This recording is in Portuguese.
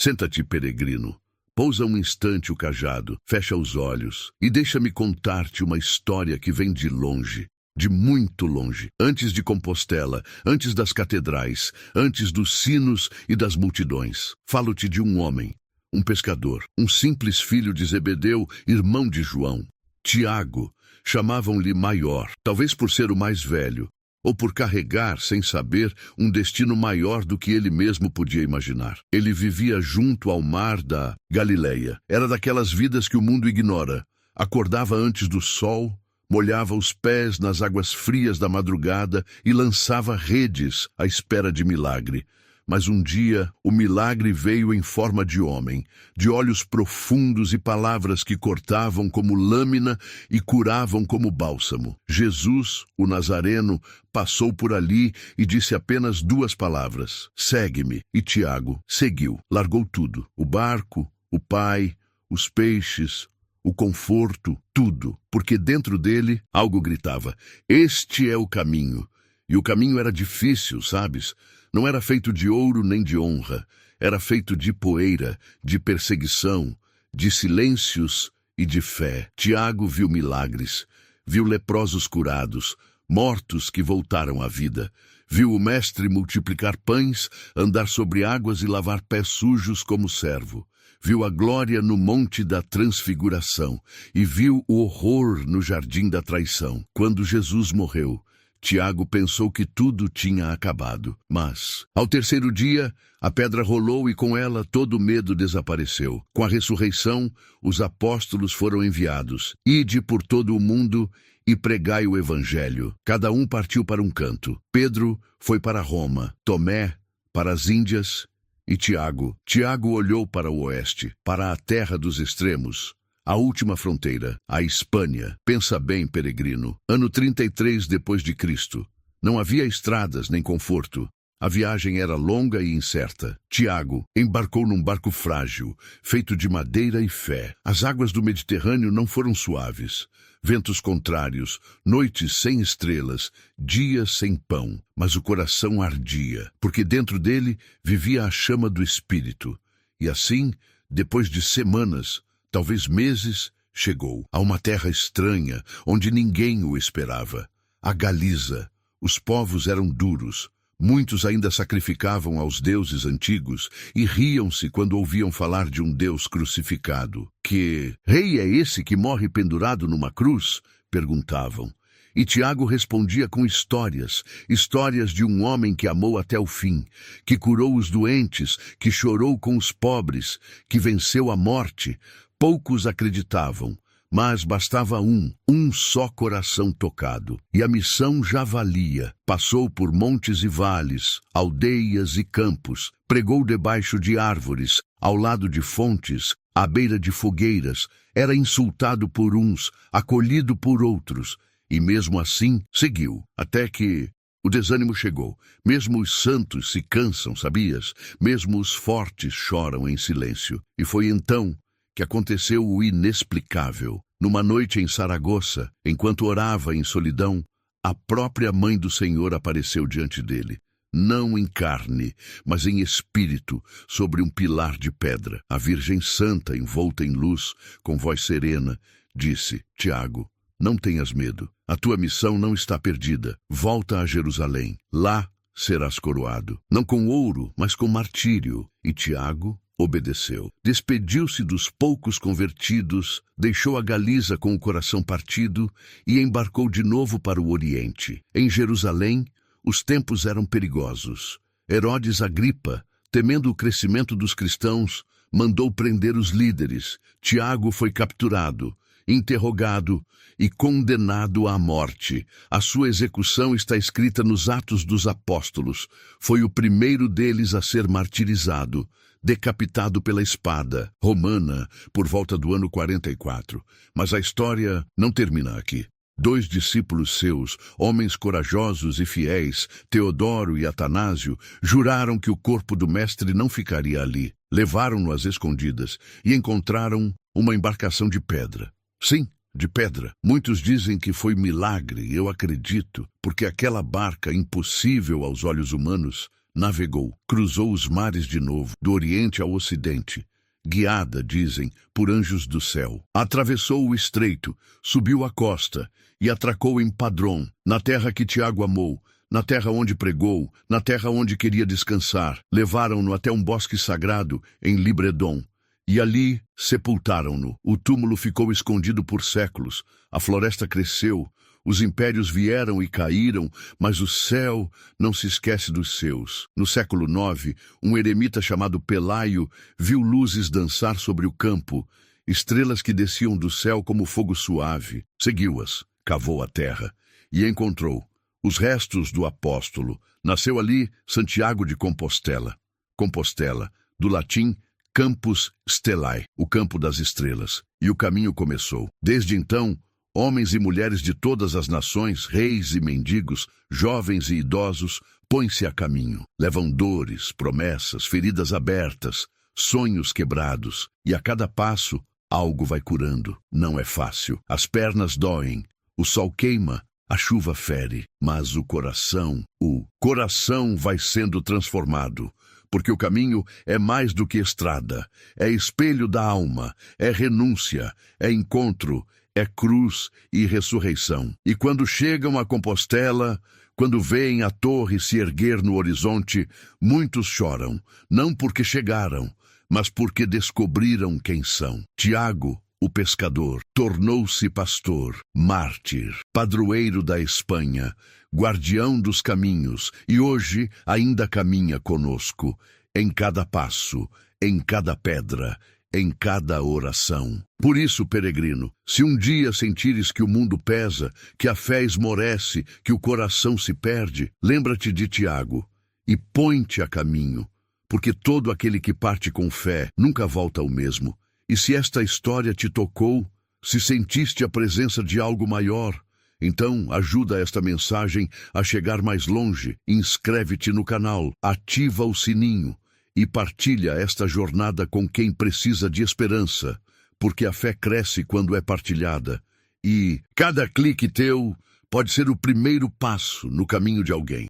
Senta-te, peregrino. Pousa um instante o cajado, fecha os olhos e deixa-me contar-te uma história que vem de longe, de muito longe, antes de Compostela, antes das catedrais, antes dos sinos e das multidões. Falo-te de um homem, um pescador, um simples filho de Zebedeu, irmão de João. Tiago, chamavam-lhe Maior, talvez por ser o mais velho, ou por carregar, sem saber, um destino maior do que ele mesmo podia imaginar. Ele vivia junto ao mar da Galileia. Era daquelas vidas que o mundo ignora. Acordava antes do sol, molhava os pés nas águas frias da madrugada e lançava redes à espera de milagre. Mas um dia o milagre veio em forma de homem, de olhos profundos e palavras que cortavam como lâmina e curavam como bálsamo. Jesus, o Nazareno, passou por ali e disse apenas 2 palavras: segue-me. E Tiago seguiu, largou tudo: o barco, o pai, os peixes, o conforto, tudo, porque dentro dele algo gritava: este é o caminho. E o caminho era difícil, sabes? Não era feito de ouro nem de honra. Era feito de poeira, de perseguição, de silêncios e de fé. Tiago viu milagres, viu leprosos curados, mortos que voltaram à vida. Viu o mestre multiplicar pães, andar sobre águas e lavar pés sujos como servo. Viu a glória no monte da transfiguração e viu o horror no jardim da traição. Quando Jesus morreu, Tiago pensou que tudo tinha acabado. Mas, ao 3º dia, a pedra rolou e com ela todo o medo desapareceu. Com a ressurreição, os apóstolos foram enviados. Ide por todo o mundo e pregai o evangelho. Cada um partiu para um canto. Pedro foi para Roma, Tomé para as Índias e Tiago. Tiago olhou para o oeste, para a terra dos extremos. A última fronteira, a Espanha. Pensa bem, peregrino. Ano 33 depois de Cristo. Não havia estradas nem conforto. A viagem era longa e incerta. Tiago embarcou num barco frágil, feito de madeira e fé. As águas do Mediterrâneo não foram suaves. Ventos contrários, noites sem estrelas, dias sem pão. Mas o coração ardia, porque dentro dele vivia a chama do Espírito. E assim, depois de semanas, talvez meses, chegou a uma terra estranha, onde ninguém o esperava. A Galiza. Os povos eram duros. Muitos ainda sacrificavam aos deuses antigos e riam-se quando ouviam falar de um Deus crucificado. Que rei é esse que morre pendurado numa cruz? Perguntavam. E Tiago respondia com histórias de um homem que amou até o fim, que curou os doentes, que chorou com os pobres, que venceu a morte. Poucos acreditavam, mas bastava um só coração tocado. E a missão já valia. Passou por montes e vales, aldeias e campos, pregou debaixo de árvores, ao lado de fontes, à beira de fogueiras, era insultado por uns, acolhido por outros, e mesmo assim seguiu, até que o desânimo chegou. Mesmo os santos se cansam, sabias? Mesmo os fortes choram em silêncio. E foi então que aconteceu o inexplicável. Numa noite em Saragoça, enquanto orava em solidão, a própria mãe do Senhor apareceu diante dele. Não em carne, mas em espírito, sobre um pilar de pedra. A Virgem Santa, envolta em luz, com voz serena, disse: Tiago, não tenhas medo. A tua missão não está perdida. Volta a Jerusalém. Lá serás coroado. Não com ouro, mas com martírio. E Tiago obedeceu. Despediu-se dos poucos convertidos, deixou a Galiza com o coração partido e embarcou de novo para o Oriente. Em Jerusalém, os tempos eram perigosos. Herodes Agripa, temendo o crescimento dos cristãos, mandou prender os líderes. Tiago foi capturado, interrogado e condenado à morte. A sua execução está escrita nos Atos dos Apóstolos. Foi o primeiro deles a ser martirizado, decapitado pela espada romana por volta do ano 44. Mas a história não termina aqui. 2 discípulos seus, homens corajosos e fiéis, Teodoro e Atanásio, juraram que o corpo do mestre não ficaria ali. Levaram-no às escondidas e encontraram uma embarcação de pedra. Sim, de pedra. Muitos dizem que foi milagre, eu acredito, porque aquela barca, impossível aos olhos humanos, navegou, cruzou os mares de novo, do Oriente ao Ocidente, guiada, dizem, por anjos do céu. Atravessou o estreito, subiu a costa e atracou em Padrón, na terra que Tiago amou, na terra onde pregou, na terra onde queria descansar. Levaram-no até um bosque sagrado em Libredon, e ali sepultaram-no. O túmulo ficou escondido por séculos, a floresta cresceu, os impérios vieram e caíram, mas o céu não se esquece dos seus. No século IX, um eremita chamado Pelaio viu luzes dançar sobre o campo, estrelas que desciam do céu como fogo suave. Seguiu-as, cavou a terra e encontrou os restos do apóstolo. Nasceu ali Santiago de Compostela. Compostela, do latim Campus Stellae, o campo das estrelas. E o caminho começou. Desde então, homens e mulheres de todas as nações, reis e mendigos, jovens e idosos, põem-se a caminho. Levam dores, promessas, feridas abertas, sonhos quebrados. E a cada passo, algo vai curando. Não é fácil. As pernas doem, o sol queima, a chuva fere, mas o coração vai sendo transformado, porque o caminho é mais do que estrada, é espelho da alma, é renúncia, é encontro, é cruz e ressurreição. E quando chegam a Compostela, quando veem a torre se erguer no horizonte, muitos choram, não porque chegaram, mas porque descobriram quem são. Tiago, o pescador, tornou-se pastor, mártir, padroeiro da Espanha, guardião dos caminhos, e hoje ainda caminha conosco, em cada passo, em cada pedra, em cada oração. Por isso, peregrino, se um dia sentires que o mundo pesa, que a fé esmorece, que o coração se perde, lembra-te de Tiago e põe-te a caminho, porque todo aquele que parte com fé nunca volta ao mesmo. E se esta história te tocou, se sentiste a presença de algo maior, então ajuda esta mensagem a chegar mais longe. Inscreve-te no canal, ativa o sininho e partilha esta jornada com quem precisa de esperança, porque a fé cresce quando é partilhada. E cada clique teu pode ser o primeiro passo no caminho de alguém.